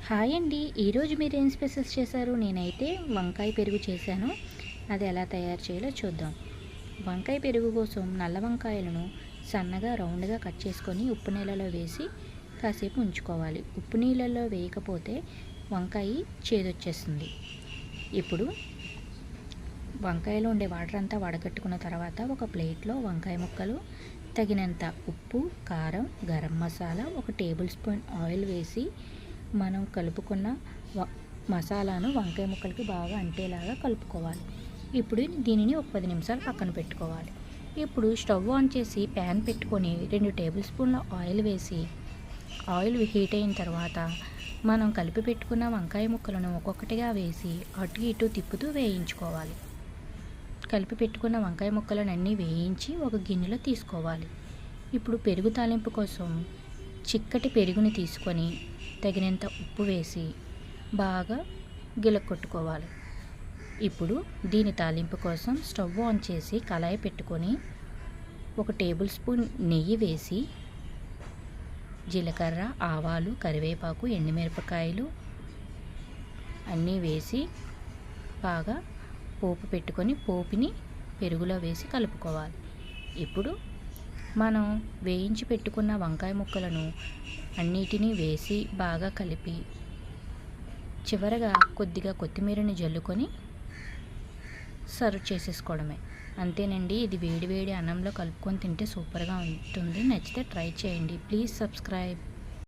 Hi అండి. ఈరోజు మీరేం స్పెషల్స్ చేశారు? నేనైతే వంకాయ పెరుగు చేశాను. అది ఎలా తయారు చేయాలో చూద్దాం. వంకాయ పెరుగు కోసం నల్ల వంకాయలను సన్నగా రౌండ్గా కట్ చేసుకొని ఉప్పు నీళ్ళలో వేసి కాసేపు ఉంచుకోవాలి. ఉప్పు నీళ్ళలో వేయకపోతే వంకాయ చేదొచ్చేస్తుంది. ఇప్పుడు వంకాయలో ఉండే వాటర్ అంతా వడగట్టుకున్న తర్వాత ఒక ప్లేట్లో వంకాయ ముక్కలు, తగినంత ఉప్పు, కారం, garam masala, 1 table spoon oil వేసి మనం కలుపుకున్న మసాలాను వంకాయ ముక్కలకి బాగా అంటేలాగా కలుపుకోవాలి. ఇప్పుడు దీనిని ఒక 10 నిమిషాలు పక్కన పెట్టుకోవాలి. ఇప్పుడు స్టవ్ ఆన్ చేసి ప్యాన్ పెట్టుకొని 2 టేబుల్ స్పూన్ల ఆయిల్ వేసి ఆయిల్ హీట్ అయిన తర్వాత మనం కలిపి పెట్టుకున్న వంకాయ ముక్కలను ఒక్కొక్కటిగా వేసి అటు ఇటు తిప్పుతూ వేయించుకోవాలి. కలిపి పెట్టుకున్న వంకాయ ముక్కలను అన్నీ వేయించి ఒక గిన్నెలో తీసుకోవాలి. ఇప్పుడు పెరుగు తాలింపు కోసం చిక్కటి పెరుగుని తీసుకొని తగినంత ఉప్పు వేసి బాగా గిలకొట్టుకోవాలి. ఇప్పుడు దీని తాలింపు కోసం స్టవ్ ఆన్ చేసి కళాయి పెట్టుకొని 1 టేబుల్ స్పూన్ నెయ్యి వేసి జీలకర్ర, ఆవాలు, కరివేపాకు, ఎండుమిరపకాయలు అన్నీ వేసి బాగా పోపు పెట్టుకొని పోపుని పెరుగులో వేసి కలుపుకోవాలి. ఇప్పుడు మనం వేయించి పెట్టుకున్న వంకాయ ముక్కలను అన్నిటినీ వేసి బాగా కలిపి చివరగా కొద్దిగా కొత్తిమీరని జల్లుకొని సర్వ్ చేసేసుకోవడమే. అంతేనండి. ఇది వేడి వేడి అన్నంలో కలుపుకొని తింటే సూపర్గా ఉంటుంది. నచ్చితే ట్రై చేయండి. Please subscribe.